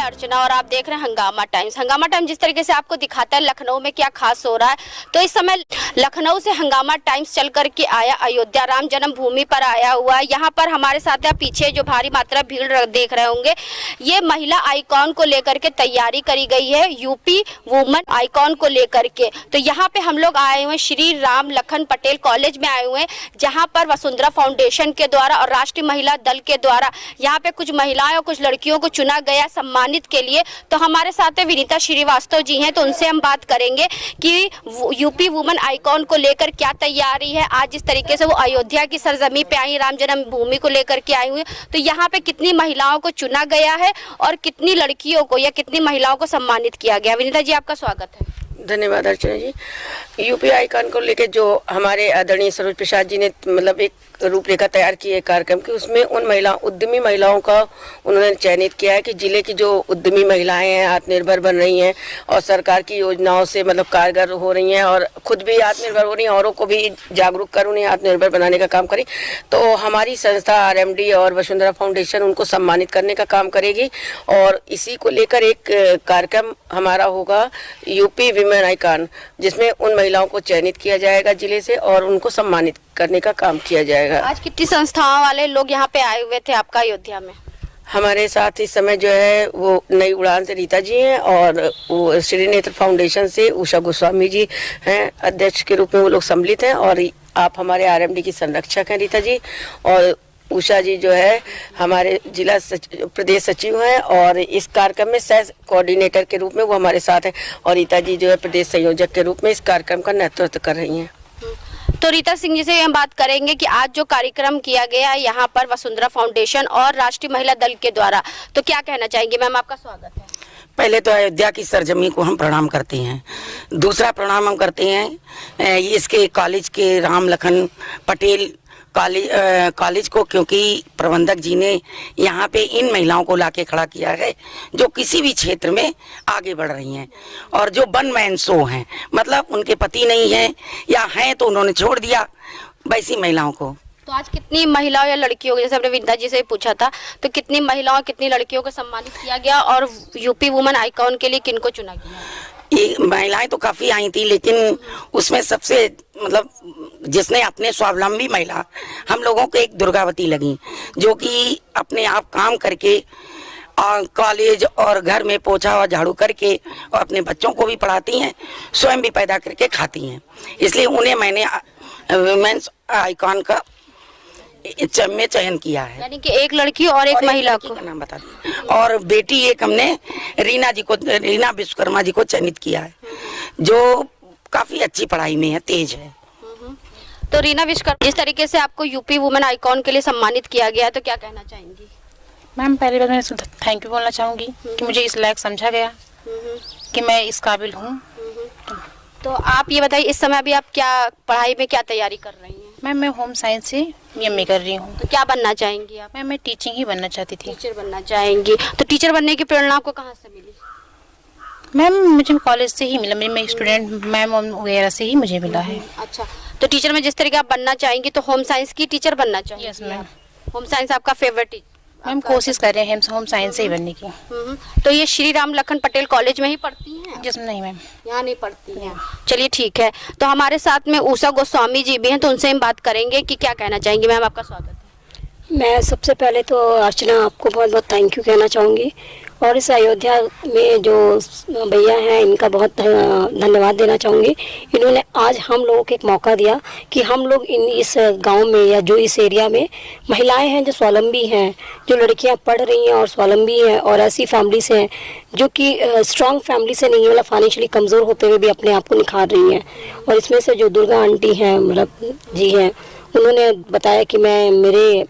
मैं अर्चना और आप देख रहे हैं हंगामा टाइम्स। हंगामा टाइम्स जिस तरीके से आपको दिखाता है लखनऊ में क्या खास हो रहा है, तो इस समय लखनऊ से हंगामा टाइम्स चल करके आया अयोध्या राम जन्मभूमि पर आया हुआ है। यहाँ पर हमारे साथ है पीछे जो भारी मात्रा भीड़ देख रहे होंगे, ये महिला आइकॉन को लेकर के तैयारी करी गई है, यूपी वुमन आइकॉन को लेकर के। तो यहाँ पे हम लोग आए हुए श्री राम लखन पटेल कॉलेज में आए हुए हैं, जहाँ पर वसुंधरा फाउंडेशन के द्वारा और राष्ट्रीय महिला दल के द्वारा यहाँ पे कुछ महिलाएं और कुछ लड़कियों को चुना गया सम्मानित के लिए। तो हमारे साथ है विनीता श्रीवास्तव जी हैं, तो उनसे हम बात करेंगे कि यूपी वुमन आइकॉन को लेकर क्या तैयारी है। आज जिस तरीके से वो अयोध्या की सरजमी पे आई, राम जन्मभूमि को लेकर के आई हुई हैं, तो यहाँ पे कितनी महिलाओं को चुना गया है और कितनी लड़कियों को या कितनी महिलाओं को सम्मानित किया गया। विनीता जी आपका स्वागत है। धन्यवाद अर्चना जी। यूपी आइकॉन को लेकर जो हमारे आदरणीय सरोज प्रसाद जी ने मतलब एक रूपरेखा तैयार की है कार्यक्रम की, उसमें उन उद्यमी महिलाओं का उन्होंने चयनित किया है कि जिले की जो उद्यमी महिलाएं हैं, आत्मनिर्भर बन रही हैं और सरकार की योजनाओं से मतलब कारगर हो रही हैं और खुद भी आत्मनिर्भर हो रही हैं, औरों को भी जागरूक कर उन्हें आत्मनिर्भर बनाने का काम करें। तो हमारी संस्था RMD और वसुंधरा फाउंडेशन उनको सम्मानित करने का काम करेगी और इसी को लेकर एक कार्यक्रम हमारा होगा यूपी वुमेन आइकॉन, जिसमें उन महिलाओं को चयनित किया जाएगा जिले से और उनको सम्मानित करने का काम किया जाएगा। आज कितनी संस्थाओं वाले लोग यहाँ पे आए हुए थे आपका अयोध्या में? हमारे साथ इस समय जो है वो नई उड़ान से रीता जी हैं और वो श्री नेत्र फाउंडेशन से उषा गोस्वामी जी हैं, अध्यक्ष के रूप में वो लोग सम्मिलित हैं। और आप हमारे RMD की संरक्षक हैं रीता जी, और उषा जी जो है हमारे जिला प्रदेश सचिव हैं और इस कार्यक्रम में सह कोऑर्डिनेटर के रूप में वो हमारे साथ हैं, और रीता जी जो है प्रदेश संयोजक के रूप में इस कार्यक्रम का नेतृत्व कर रही हैं। तो रीता सिंह जी से हम बात करेंगे कि आज जो कार्यक्रम किया गया है यहाँ पर वसुंधरा फाउंडेशन और राष्ट्रीय महिला दल के द्वारा, तो क्या कहना चाहेंगे? मैम आपका स्वागत है। पहले तो अयोध्या की सरजमी को हम प्रणाम करते हैं। दूसरा प्रणाम हम करते हैं इसके कॉलेज के राम लखन पटेल कॉलेज को, क्योंकि प्रबंधक जी ने यहाँ पे इन महिलाओं को लाके खड़ा किया है जो किसी भी क्षेत्र में आगे बढ़ रही हैं और जो वन मैन शो हैं, मतलब उनके पति नहीं हैं या हैं तो उन्होंने छोड़ दिया, वैसी महिलाओं को। तो आज कितनी महिलाओं या लड़कियों को, जैसे हमने विनीता जी से पूछा था, तो कितनी महिलाओं कितनी लड़कियों को सम्मानित किया गया और यूपी वुमन आइकॉन के लिए किनको चुना गया? ये महिलाएं तो काफी आई थी, लेकिन उसमें सबसे मतलब जिसने अपने स्वावलंबी महिला हम लोगों को एक दुर्गावती लगी, जो कि अपने आप काम करके कॉलेज और घर में पोछा और झाड़ू करके और अपने बच्चों को भी पढ़ाती हैं, स्वयं भी पैदा करके खाती हैं। इसलिए उन्हें मैंने वुमेन्स आइकॉन का में चयन किया है। यानी कि एक लड़की और एक महिला को नाम बता दें, और बेटी एक हमने रीना विश्वकर्मा जी को चयनित किया है, जो काफी अच्छी पढ़ाई में है, तेज है। तो रीना विश्वकर्मा, जिस तरीके से आपको यूपी वुमेन आइकॉन के लिए सम्मानित किया गया, तो क्या कहना चाहेंगी? मैम पहली बार मैं थैंक यू बोलना चाहूँगी कि मुझे इस लायक समझा गया कि मैं इस काबिल हूँ। तो आप ये बताइए, इस समय अभी आप क्या पढ़ाई में क्या तैयारी कर रही हैं? मैम मैं होम साइंस से MA कर रही हूँ। तो क्या बनना चाहेंगी आप? मैं टीचिंग ही बनना चाहती थी। टीचर बनना चाहेंगी। तो टीचर बनने की प्रेरणा आपको कहाँ से मिली? मैम मुझे कॉलेज से ही मिला, मैं स्टूडेंट मैम वगैरह से ही मुझे मिला है। अच्छा, तो टीचर में जिस तरीके आप बनना चाहेंगी तो होम साइंस की टीचर बनना चाहेंगी? Yes ma'am. होम साइंस आपका फेवरेट टीचर? मैम कोशिश कर रहे हैं होम साइंस से ही बनने की। तो ये श्री राम लखन पटेल कॉलेज में ही पढ़ती हैं? यस नहीं मैम, यहाँ नहीं पढ़ती हैं। चलिए ठीक है। तो हमारे साथ में उषा गोस्वामी जी भी हैं, तो उनसे हम बात करेंगे कि क्या कहना चाहेंगी। मैम आपका स्वागत है। मैं सबसे पहले तो अर्चना आपको बहुत बहुत थैंक यू कहना चाहूँगी, और इस अयोध्या में जो भैया हैं इनका बहुत धन्यवाद देना चाहूँगी। इन्होंने आज हम लोगों को एक मौका दिया कि हम लोग इस गांव में या जो इस एरिया में महिलाएं हैं जो स्वावलंबी हैं, जो लड़कियां पढ़ रही हैं और स्वावलंबी हैं और ऐसी फैमिली से हैं जो कि स्ट्रॉन्ग फैमिली से नहीं है, मतलब फाइनेंशियली कमज़ोर होते हुए भी अपने आप को निखार रही हैं। और इसमें से जो दुर्गा आंटी हैं मतलब जी हैं, उन्होंने बताया कि मेरे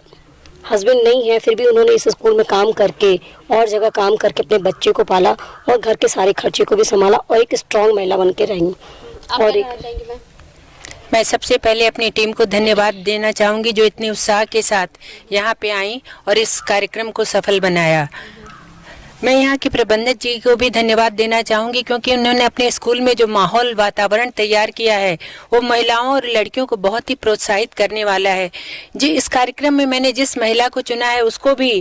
हस्बैंड नहीं है, फिर भी उन्होंने इस स्कूल में काम करके और जगह काम करके अपने बच्चे को पाला और घर के सारे खर्चे को भी संभाला और एक स्ट्रॉन्ग महिला बन के रही। और मैं सबसे पहले अपनी टीम को धन्यवाद देना चाहूँगी जो इतने उत्साह के साथ यहाँ पे आई और इस कार्यक्रम को सफल बनाया। मैं यहाँ के प्रबंधक जी को भी धन्यवाद देना चाहूँगी क्योंकि उन्होंने अपने स्कूल में जो माहौल वातावरण तैयार किया है वो महिलाओं और लड़कियों को बहुत ही प्रोत्साहित करने वाला है। जी इस कार्यक्रम में मैंने जिस महिला को चुना है उसको भी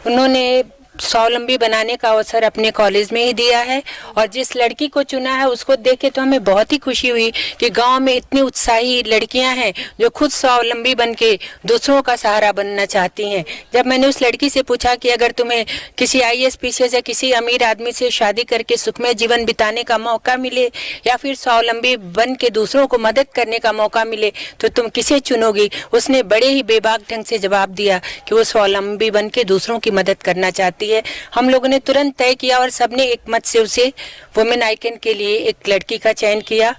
उन्होंने स्वावलंबी बनाने का अवसर अपने कॉलेज में ही दिया है। और जिस लड़की को चुना है उसको देख के तो हमें बहुत ही खुशी हुई कि गांव में इतनी उत्साही लड़कियां हैं जो खुद स्वावलंबी बन के दूसरों का सहारा बनना चाहती हैं। जब मैंने उस लड़की से पूछा कि अगर तुम्हें किसी IAS पीसीएस या किसी अमीर आदमी से शादी करके सुखमय जीवन बिताने का मौका मिले या फिर स्वावलंबी बन के दूसरों को मदद करने का मौका मिले तो तुम किसे चुनोगी, उसने बड़े ही बेबाक ढंग से जवाब दिया कि वो स्वावलंबी बन के दूसरों की मदद करना चाहती है। हम लोगों ने तुरंत तय किया और सबने एक मत से उसे वुमेन आइकन के लिए एक लड़की का चयन किया।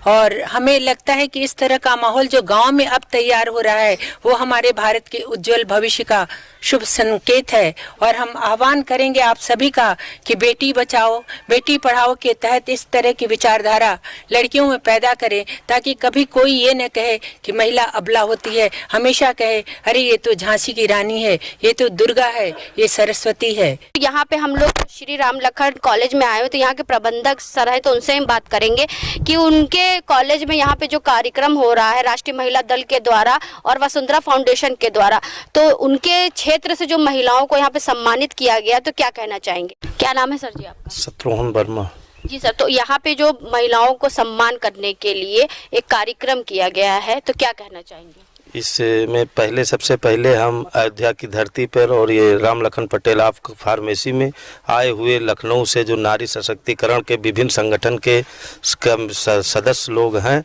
और हमें लगता है कि इस तरह का माहौल जो गांव में अब तैयार हो रहा है वो हमारे भारत के उज्जवल भविष्य का शुभ संकेत है। और हम आह्वान करेंगे आप सभी का कि बेटी बचाओ बेटी पढ़ाओ के तहत इस तरह की विचारधारा लड़कियों में पैदा करें ताकि कभी कोई ये न कहे कि महिला अबला होती है, हमेशा कहे अरे ये तो झांसी की रानी है, ये तो दुर्गा है, ये सरस्वती है। यहाँ पे हम लोग श्री राम लखन कॉलेज में आए हुए तो यहाँ के प्रबंधक सर है तो उनसे हम बात करेंगे कि उनके कॉलेज में यहाँ पे जो कार्यक्रम हो रहा है राष्ट्रीय महिला दल के द्वारा और वसुंधरा फाउंडेशन के द्वारा, तो उनके क्षेत्र से जो महिलाओं को यहाँ पे सम्मानित किया गया, तो क्या कहना चाहेंगे? क्या नाम है सर जी आपका? शत्रुघ्न वर्मा। जी सर, तो यहाँ पे जो महिलाओं को सम्मान करने के लिए एक कार्यक्रम किया गया है, तो क्या कहना चाहेंगे? इसमें सबसे पहले हम अयोध्या की धरती पर और ये राम लखन पटेल ऑफ फार्मेसी में आए हुए लखनऊ से जो नारी सशक्तिकरण के विभिन्न संगठन के सदस्य लोग हैं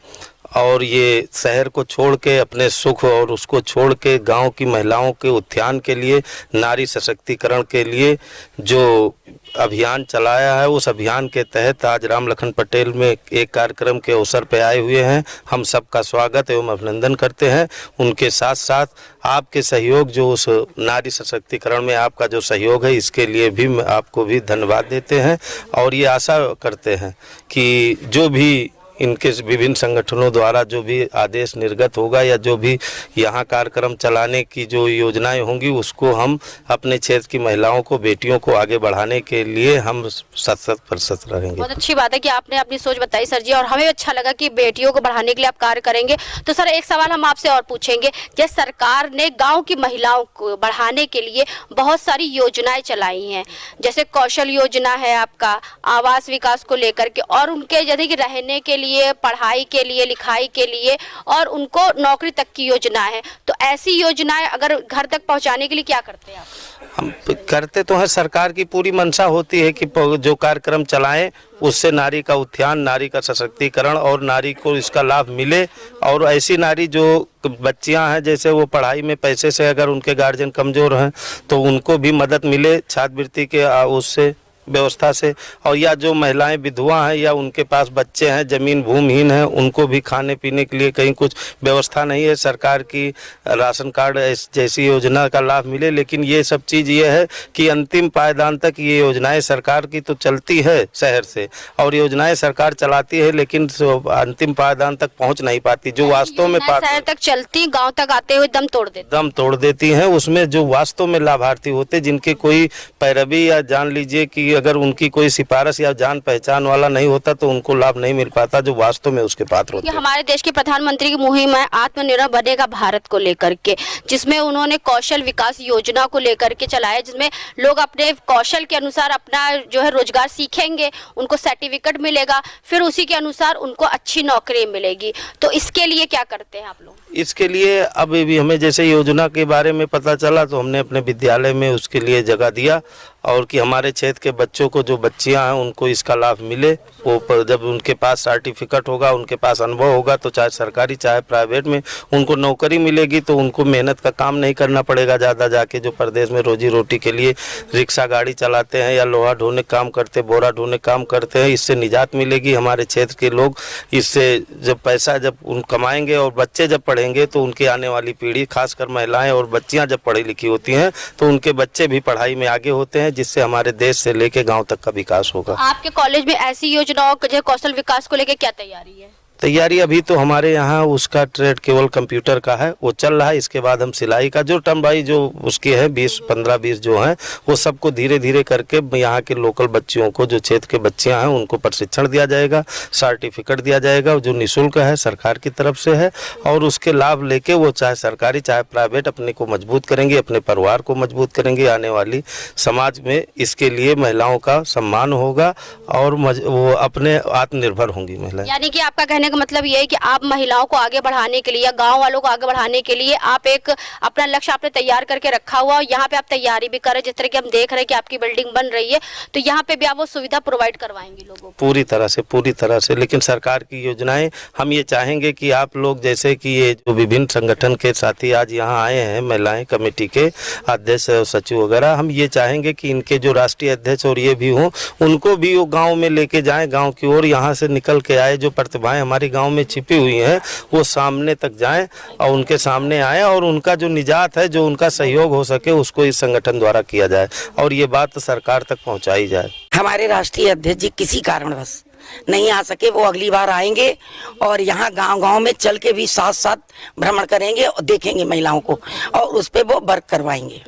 और ये शहर को छोड़ के अपने सुख और उसको छोड़ के गांव की महिलाओं के उत्थान के लिए नारी सशक्तिकरण के लिए जो अभियान चलाया है, उस अभियान के तहत आज राम लखन पटेल में एक कार्यक्रम के अवसर पर आए हुए हैं। हम सबका स्वागत एवं अभिनंदन करते हैं। उनके साथ साथ आपके सहयोग जो उस नारी सशक्तिकरण में आपका जो सहयोग है इसके लिए भी आपको भी धन्यवाद देते हैं और ये आशा करते हैं कि जो भी इनके विभिन्न संगठनों द्वारा जो भी आदेश निर्गत होगा या जो भी यहाँ कार्यक्रम चलाने की जो योजनाएं होंगी उसको हम अपने क्षेत्र की महिलाओं को बेटियों को आगे बढ़ाने के लिए हम 100% रहेंगे। बहुत अच्छी बात है कि आपने अपनी सोच बताई सर जी, और हमें अच्छा लगा कि बेटियों को बढ़ाने के लिए आप कार्य करेंगे। तो सर एक सवाल हम आपसे और पूछेंगे, जैसे सरकार ने गाँव की महिलाओं को बढ़ाने के लिए बहुत सारी योजनाएं चलाई हैं, जैसे कौशल योजना है आपका, आवास विकास को लेकर के, और उनके यदि कि रहने के लिए, पढ़ाई के लिए, लिखाई के लिए, और उनको नौकरी तक की योजना है। तो ऐसी योजनाएं अगर घर तक पहुंचाने के लिए क्या करते हैं आप? हम करते तो हैं, सरकार की पूरी मंशा होती है कि जो कार्यक्रम चलाएं उससे नारी का उत्थान, नारी का सशक्तिकरण और नारी को इसका लाभ मिले। और ऐसी नारी जो बच्चियां हैं जैसे वो पढ़ाई में पैसे से अगर उनके गार्जियन कमजोर हैं तो उनको भी मदद मिले छात्रवृत्ति के उससे व्यवस्था से, और या जो महिलाएं विधवा हैं या उनके पास बच्चे हैं, जमीन भूमिहीन हैं, उनको भी खाने पीने के लिए कहीं कुछ व्यवस्था नहीं है, सरकार की राशन कार्ड जैसी योजना का लाभ मिले। लेकिन ये सब चीज़ ये है कि अंतिम पायदान तक ये योजनाएं सरकार की तो चलती है शहर से, और योजनाएं सरकार चलाती है लेकिन अंतिम पायदान तक पहुँच नहीं पाती। जो वास्तव में शहर तक चलती, गाँव तक आते हुए दम तोड़ देती हैं। उसमें जो वास्तव में लाभार्थी होते, जिनके कोई पैरवी या जान लीजिए कि अगर उनकी कोई सिफारिश या जान पहचान वाला नहीं होता तो उनको लाभ नहीं मिल पाता जो वास्तव में उसके पात्र होते हैं। हमारे देश के प्रधानमंत्री की मुहिम है आत्मनिर्भर बनेगा भारत को लेकर के, जिसमें उन्होंने कौशल विकास योजना को लेकर के चलाया, जिसमें लोग अपने कौशल के अनुसार अपना जो है रोजगार सीखेंगे, उनको सर्टिफिकेट मिलेगा, फिर उसी के अनुसार उनको अच्छी नौकरी मिलेगी। तो इसके लिए क्या करते हैं आप लोग? इसके लिए अब भी हमें जैसे योजना के बारे में पता चला तो हमने अपने विद्यालय में उसके लिए जगह दिया और कि हमारे क्षेत्र के बच्चों को, जो बच्चियां हैं उनको इसका लाभ मिले। वो जब उनके पास सर्टिफिकेट होगा, उनके पास अनुभव होगा, तो चाहे सरकारी चाहे प्राइवेट में उनको नौकरी मिलेगी, तो उनको मेहनत का काम नहीं करना पड़ेगा ज़्यादा जाके, जो प्रदेश में रोजी रोटी के लिए रिक्शा गाड़ी चलाते हैं या लोहा ढोने काम करते, बोरा ढोने काम करते हैं। इससे निजात मिलेगी। हमारे क्षेत्र के लोग इससे जब पैसा जब उन कमाएंगे और बच्चे जब पढ़ेंगे तो उनकी आने वाली पीढ़ी, खासकर महिलाएं और बच्चियां जब पढ़ी लिखी होती हैं तो उनके बच्चे भी पढ़ाई में आगे होते हैं, जिससे हमारे देश से लेके गांव तक का विकास होगा। आपके कॉलेज में ऐसी योजनाओं जैसे कौशल विकास को लेके क्या तैयारी है? तैयारी अभी तो हमारे यहाँ उसका ट्रेड केवल कंप्यूटर का है, वो चल रहा है। इसके बाद हम सिलाई का जो टर्म भाई जो उसके है 20-15-20 जो हैं वो सबको धीरे धीरे करके यहाँ के लोकल बच्चियों को, जो क्षेत्र के बच्चियाँ हैं उनको प्रशिक्षण दिया जाएगा, सर्टिफिकेट दिया जाएगा जो निःशुल्क है, सरकार की तरफ से है। और उसके लाभ लेके वो चाहे सरकारी चाहे प्राइवेट अपने को मजबूत करेंगे, अपने परिवार को मजबूत करेंगे। आने वाली समाज में इसके लिए महिलाओं का सम्मान होगा और वो अपने आत्मनिर्भर होंगी महिलाएं। यानी कि आपका कहने का मतलब ये है कि आप महिलाओं को आगे बढ़ाने के लिए या गांव वालों को आगे बढ़ाने के लिए आप एक अपना लक्ष्य आपने तैयार करके रखा हुआ और यहाँ पे आप तैयारी भी कर रहे हैं। जिस तरह की हम देख रहे हैं कि आपकी बिल्डिंग बन रही है तो यहाँ पे भी आप वो सुविधा प्रोवाइड करवाएंगे लोगों को पूरी तरह से। लेकिन सरकार की योजनाएं हम ये चाहेंगे कि आप लोग जैसे कि ये जो विभिन्न संगठन के साथी आज यहाँ आए हैं, महिलाएं कमेटी के अध्यक्ष और सचिव वगैरह, हम ये चाहेंगे कि इनके जो राष्ट्रीय अध्यक्ष और ये भी हों, उनको भी वो गाँव में लेके जाएं, गाँव की ओर यहाँ से निकल के आए। जो प्रतिभाएं हमारी गाँव में छिपी हुई हैं वो सामने तक जाएं और उनके सामने आए और उनका जो निजात है, जो उनका सहयोग हो सके उसको इस संगठन द्वारा किया जाए और ये बात सरकार तक पहुंचाई जाए। हमारे राष्ट्रीय अध्यक्ष जी किसी कारणवश नहीं आ सके, वो अगली बार आएंगे और यहाँ गांव-गांव में चल के भी साथ साथ भ्रमण करेंगे और देखेंगे महिलाओं को और उस पे वो वर्क करवाएंगे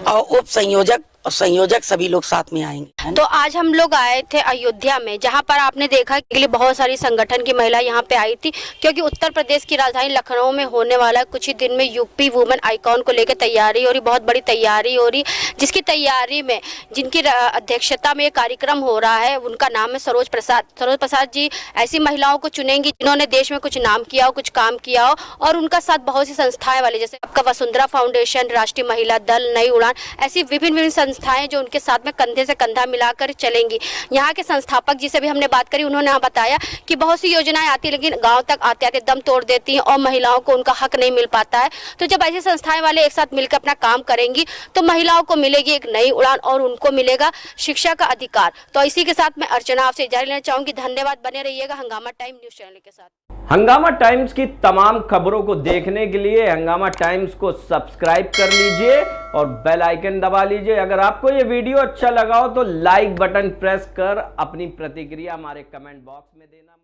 और उप संयोजक और संयोजक सभी लोग साथ में आएंगे। तो आज हम लोग आए थे अयोध्या में, जहां पर आपने देखा कि बहुत सारी संगठन की महिला यहां पे आई थी, क्योंकि उत्तर प्रदेश की राजधानी लखनऊ में होने वाला कुछ ही दिन में यूपी वुमेन आइकॉन को लेकर तैयारी हो रही, बहुत बड़ी तैयारी हो रही, जिसकी तैयारी में जिनकी अध्यक्षता में ये कार्यक्रम हो रहा है उनका नाम है सरोज प्रसाद। सरोज प्रसाद जी ऐसी महिलाओं को चुनेंगी जिन्होंने देश में कुछ नाम किया हो, कुछ काम किया हो और उनका साथ बहुत सी संस्थाएं वाले, जैसे आपका वसुंधरा फाउंडेशन, राष्ट्रीय महिला दल, नई उड़ान, ऐसी विभिन्न संस्थाएं जो उनके साथ में कंधे से कंधा मिलाकर चलेंगी। यहाँ के संस्थापक जी से भी हमने बात करी, उन्होंने बताया कि बहुत सी योजनाएं आती लेकिन गांव तक आते आते दम तोड़ देती हैं और महिलाओं को उनका हक नहीं मिल पाता है। तो जब ऐसी संस्थाएं वाले एक साथ मिलकर अपना काम करेंगी तो महिलाओं को मिलेगी एक नई उड़ान और उनको मिलेगा शिक्षा का अधिकार। तो इसी के साथ मैं अर्चना आपसे इजाजत लेना चाहूंगी। धन्यवाद, बने रहिएगा हंगामा टाइम न्यूज चैनल के साथ। हंगामा टाइम्स की तमाम खबरों को देखने के लिए हंगामा टाइम्स को सब्सक्राइब कर लीजिए और बेल आइकन दबा लीजिए। अगर आपको ये वीडियो अच्छा लगा हो तो लाइक बटन प्रेस कर अपनी प्रतिक्रिया हमारे कमेंट बॉक्स में देना।